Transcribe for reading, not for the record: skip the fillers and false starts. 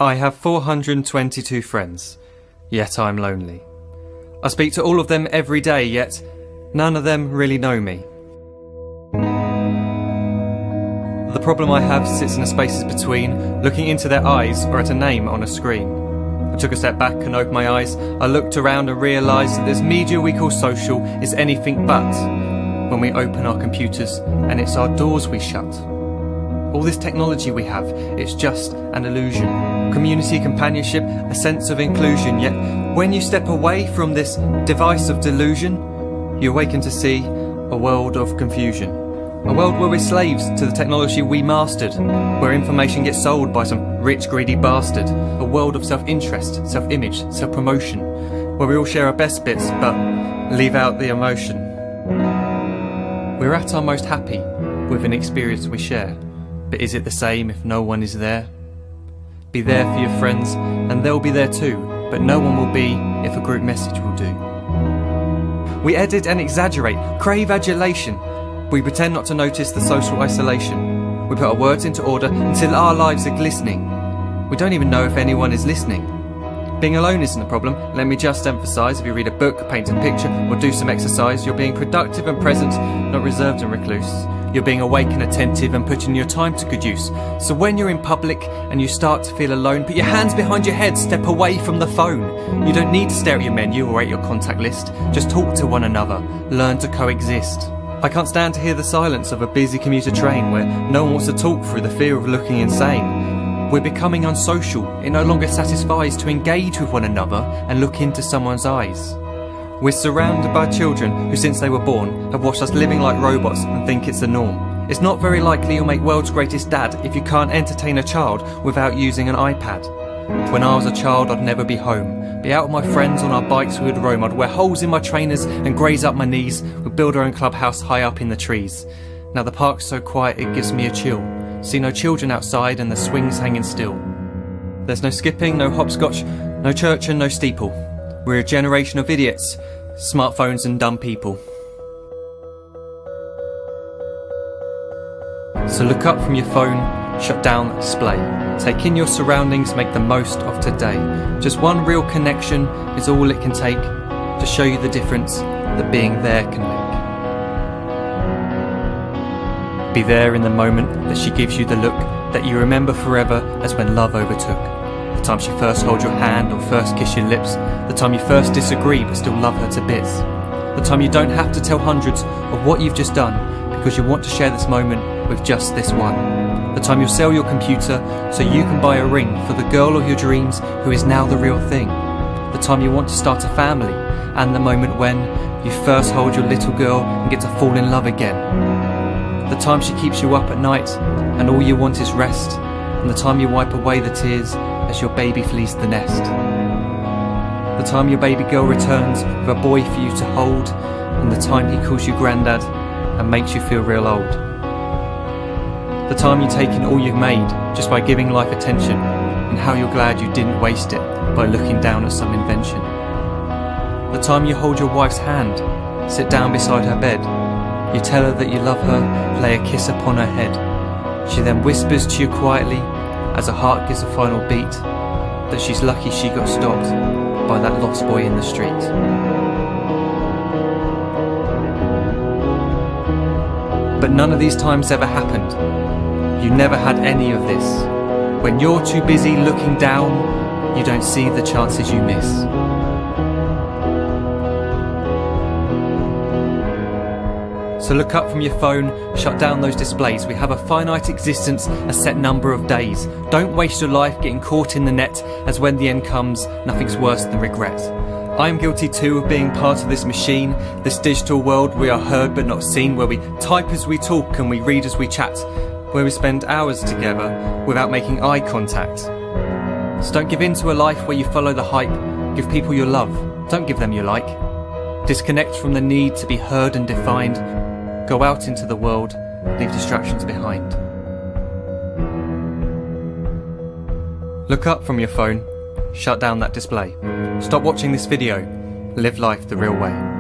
I have 422 friends, yet I'm lonely. I speak to all of them every day, yet none of them really know me. The problem I have sits in the spaces between looking into their eyes or at a name on a screen. I took a step back and opened my eyes. I looked around and realised that this media we call social is anything but when we open our computers and it's our doors we shut. All this technology we have, it's just an illusion. Community, companionship, a sense of inclusion. Yet when you step away from this device of delusion, you awaken to see a world of confusion. A world where we're slaves to the technology we mastered, where information gets sold by some rich, greedy bastard. A world of self-interest, self-image, self-promotion, where we all share our best bits but leave out the emotion. We're at our most happy with an experience we share. But is it the same if no one is there? Be there for your friends, and they'll be there too, but no one will be if a group message will do. We edit and exaggerate, crave adulation. We pretend not to notice the social isolation. We put our words into order until our lives are glistening. We don't even know if anyone is listening. Being alone isn't a problem. Let me just emphasise, if you read a book, paint a picture, or do some exercise, you're being productive and present, not reserved and recluse. You're being awake and attentive and putting your time to good use. So when you're in public and you start to feel alone, put your hands behind your head, step away from the phone. You don't need to stare at your menu or at your contact list. Just talk to one another. Learn to coexist. I can't stand to hear the silence of a busy commuter train where no one wants to talk through the fear of looking insane. We're becoming unsocial. It no longer satisfies to engage with one another and look into someone's eyes. We're surrounded by children who, since they were born, have watched us living like robots and think it's the norm. It's not very likely you'll make world's greatest dad if you can't entertain a child without using an iPad. When I was a child, I'd never be home. Be out with my friends on our bikes we would roam. I'd wear holes in my trainers and graze up my knees. We'd build our own clubhouse high up in the trees. Now the park's so quiet it gives me a chill. See no children outside and the swings hanging still. There's no skipping, no hopscotch, no church and no steeple. We're a generation of idiots, smartphones and dumb people. So look up from your phone, shut down the display. Take in your surroundings, make the most of today. Just one real connection is all it can take to show you the difference that being there can make. Be there in the moment that she gives you the look that you remember forever as when love overtook. The time she first holds your hand or first kiss your lips. The time you first disagree but still love her to bits. The time you don't have to tell hundreds of what you've just done because you want to share this moment with just this one. The time you'll sell your computer so you can buy a ring for the girl of your dreams who is now the real thing. The time you want to start a family, and the moment when you first hold your little girl and get to fall in love again. The time she keeps you up at night and all you want is rest, and the time you wipe away the tears as your baby flees the nest. The time your baby girl returns with a boy for you to hold, and the time he calls you granddad and makes you feel real old. The time you take in all you've made just by giving life attention, and how you're glad you didn't waste it by looking down at some invention. The time you hold your wife's hand, sit down beside her bed, you tell her that you love her, lay a kiss upon her head. She then whispers to you quietly, as her heart gives a final beat, that she's lucky she got stopped by that lost boy in the street. But none of these times ever happened. You never had any of this. When you're too busy looking down, you don't see the chances you miss. So look up from your phone, shut down those displays. We have a finite existence, a set number of days. Don't waste your life getting caught in the net, as when the end comes, nothing's worse than regret. I'm guilty too of being part of this machine, this digital world we are heard but not seen, where we type as we talk and we read as we chat, where we spend hours together without making eye contact. So don't give in to a life where you follow the hype. Give people your love, don't give them your like. Disconnect from the need to be heard and defined. Go out into the world, leave distractions behind. Look up from your phone, shut down that display. Stop watching this video, live life the real way.